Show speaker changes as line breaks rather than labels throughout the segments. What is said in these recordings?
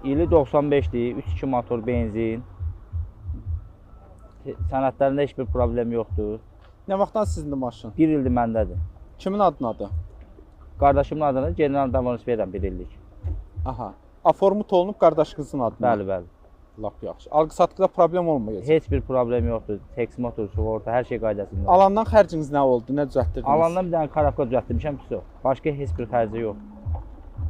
İli 95'dir, 3.2 motor benzin. Sənədlərində heç bir problem yoxdur.
Nə vaxtdan sizindir maşın?
1 ildir məndədir.
Kimin adınadır?
Qardaşımın adını general davranış verirəm 1 illik.
Aha. Aformut olunub qardaşınızın adına.
Bəli, bəli.
Lap yaxşı. Alqı-satqıda problem olmayacaq.
Heç bir problem yoxdur. Teks motor, sığorta, hər şey qaydasında.
Alandan xərciniz nə oldu? Nə düzəltdirdiniz?
Alandan bir dənə karabka düzəltdirmişəm, pis o. Başqa heç bir xərci yox.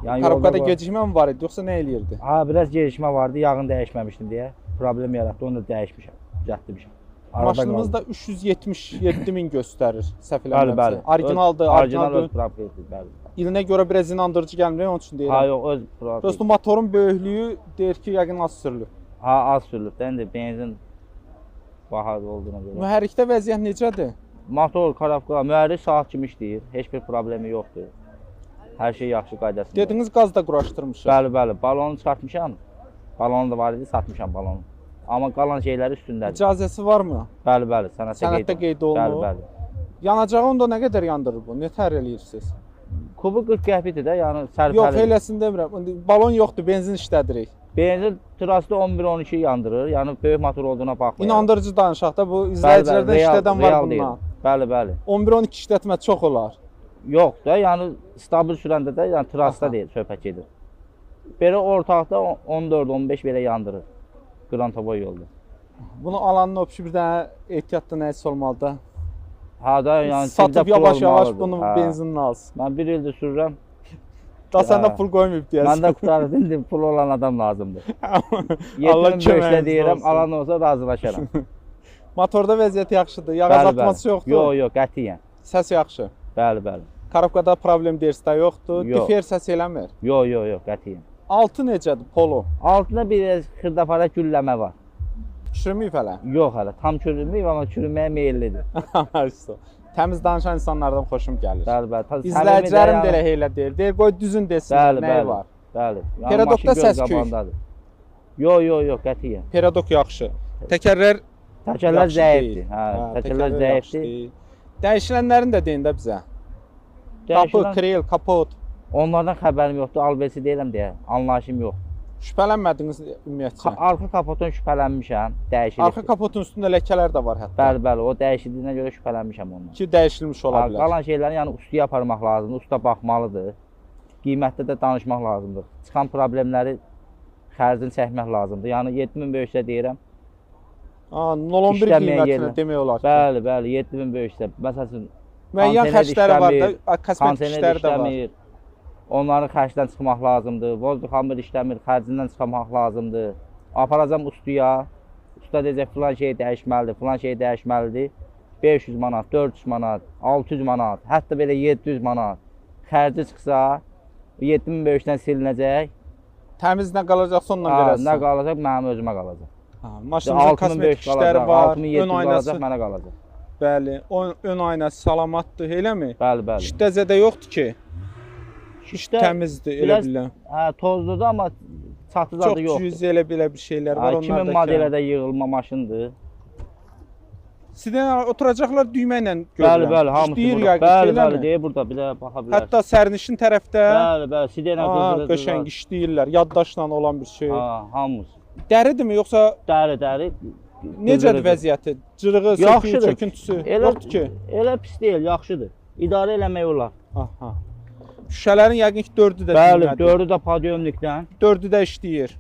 Yəni
Karabkada gecikmə mi var idi, yoxsa nə eləyirdi?
Ha, biraz gecikmə vardı, yağını dəyişməmişdim deyə. Problem yaratdı, onu da dəyişmişəm, düzəltdirmişəm.
Maşınımız da 377 min göstərir, səhv eləmirəmsə.
Bəli.
Orijinaldır,
Orijinal
orijinaldır.
öz proprietir, bəli.
İlinə görə biraz inandırıcı gəlmir, onun üçün deyirəm.
Ha, yox, öz proprietir.
Dostum, motorun böyüklüyü deyir ki, yəqin az sürülüb.
Ha, az sürülüb də, indi benzin bahalı olduğuna görə.
Mühərrikdə vəziyyət necədir?
Motor, karabka, mühərrik saat kimi işləyir, heç bir problemi yoxdur. Hər şey yaxşı qaydasında.
Dediniz qaz da quraşdırmışıq.
Bəli, bəli, balonu çıxartmışam. Balonu da var idi, satmışam balonu. Amma qalan şeylər üstündədir.
İcazəsi varmı?
Bəli, bəli,
Sənəddə qeyd olunub.
Bəli, bəli.
Yanacağı onda nə qədər yandırır bu? Nə tər eləyirsiniz?
Kubu 40 qəpidir də, yəni sərfəli.
Yox, eləsini demirəm. İndi balon yoxdur, benzin işlədirik.
Benzin trasda 11-12 yandırır, yəni böyük motor olduğuna baxmayaraq.
İnandırıcı danışaq da, bu izləyicilərdən işlədən var bundan.
Bəli, bəli.
11-12 işlətmə çox olar.
Yox da, yəni stabil sürəndə də, yəni trasda deyil, söhbət gedir. Belə ortaqda 14-15 belə yandırır. Qrantoboy yolda.
Bunu alanın öpüşü bir dənə ehtiyatda nə heç olmalıdır?
Ha da, yəni
satıb yavaş-yavaş bunu benzinini alsın.
Mən 1 ildir sürürəm.
Da səndə pul qoymayıb deyəsən.
Məndə qutardı, indi pul olan adam lazımdır.
Allah
köməyiniz deyirəm, alan olsa razılaşaram.
Motorda vəziyyət yaxşıdır, yağ azaltması yoxdur.
Yox, yox, qətiyyən.
Səs yaxşı.
Bəli, bəli.
Karabkada problem deyirsə yoxdur, difer səs eləmir.
Yox, yox, yox, qətiyyən.
Altı necədir, polo?
Altında bir xırdapara gülləmə var.
Çürümüyüb hələ?
Yox hələ, tam çürümüyüb, amma çürüməyə meyillidir.
Təmiz danışan insanlardan xoşum gəlir.
Bəli, bəli.
İzləyicilərim də elə heylə deyir. Deyir, qoy düzün desin, nəyi var?
Bəli, bəli.
Peradokda səs küy.
Yox, yox, yox, qətiyyən.
Peradok yaxşı. Təkərlər
zəifdir. Hə, təkərlər zəifdir.
Dəyişilənlərini də deyin də bizə. Qapı, krel, kapot.
Onlardan xəbərim yoxdur, alversi deyirəm deyə, anlayışım yox.
Şübhələnmədiniz ümumiyyətcə?
Arxa kapotdan şübhələnmişəm, dəyişilib.
Arxa kapotun üstündə ləkələr də var hətta.
Bəli, bəli, o dəyişildiyinə görə şübhələnmişəm ondan.
Ki, dəyişilmiş ola bilər.
Qalan şeyləri yəni ustaya aparmaq lazımdır, usta baxmalıdır. Qiymətdə də danışmaq lazımdır. Çıxan problemləri xərcini çəkmək lazımdır. Yəni 7000 böyüksə deyirəm.
011 qiymətini demək olar ki.
Bəli, bəli, 7000 böyüksə. Məsələn,
müəyyən xərcləri var da, kosmetik işləri də var.
Onların xərcdən çıxmaq lazımdır. Vozdux-xamır işləmir, xərcindən çıxmaq lazımdır. Aparacam ustaya. Usta deyəcək, filan şey dəyişməlidir, filan şey dəyişməlidir. 500 manat, 400 manat, 600 manat, hətta belə 700 manat xərci çıxsa, 7000 böyükdən silinəcək.
Təmiz nə qalacaqsa ondan verəsən.
Nə qalacaq, mənim özümə qalacaq.
Maşınımızın kosmetik işləri var, ön aynası
mənə qalacaq.
Bəli, ön aynası salamatdır, eləmi?
Bəli, bəli.
Şitdə zədə yoxdur ki? Təmizdir, elə biləm.
Hə, tozludur, amma çatı zadı yoxdur.
Çox cüz elə belə bir şeylər var.
2000 modelədə yığılma maşındır.
Sizdən oturacaqlar düymə ilə görürəm.
Bəli, bəli, hamısı burada. Bəli, bəli, deyir burada, bir də baxa bilərsiniz.
Hətta sərnişin tərəfdə.
Bəli, bəli, sidəylə qızdırır.
Qəşəng işləyirlər, yaddaşla olan bir şey.
Hamısı.
Dəridirmi, yoxsa?
Dəri.
Necədir vəziyyəti? Cırığı, söküyü, çöküntüsü yoxdur ki?
Elə pis deyil, yaxşıdır. İdarə eləmək olar.
Aha. Şüşələrin yəqin ki 4-ü də
bəli, 4-ü də podyomlikdən.
4-ü də işləyir.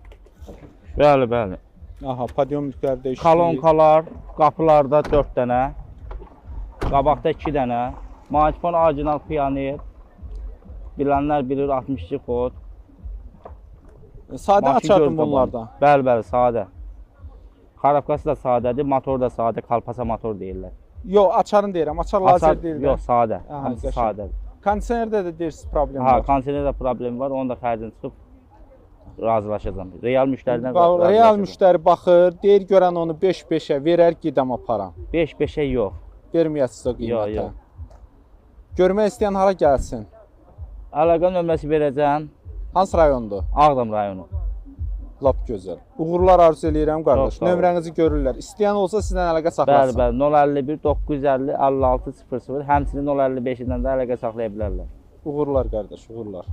Bəli, bəli.
Aha, podyomliklər də işləyir.
Kolonkalar, qapılarda 4 dənə. Qabaqda 2 dənə. Magnetofon orijinal Pioneer. Bilənlər bilir 62 kod.
Sadə açardım bunlardan.
Bəli, bəli, sadə. Karabkası da sadədir, motor da sadə, kalpasa motor deyirlər.
Yox, açarını deyirəm, açar lazer deyil.
Yox, sadə, hamısı sadədir.
Kondisionerdə də deyirsiniz problem var.
Ha, kondisionerdə problem var, onun da xərcini çıxıb razılaşacağam. Real müştəridən
Real müştəri baxır, deyir görən onu 5-5-ə verər, qidam aparam.
5-5-ə yox.
Verməyəsiz o qiymətə.
Yox.
Görmək istəyən hara gəlsin?
Əlaqə nömrəsi verəcəm.
Hansı rayondur?
Ağdam rayonu.
Lap gözəl. Uğurlar arzu eləyirəm qardaş. Nömrənizi görürlər. İstəyən olsa sizdən əlaqə saxlasın.
Bəli, bəli. 051 950 56 00. Həmçinin 055-dən də əlaqə saxlaya bilərlər.
Uğurlar qardaş, uğurlar.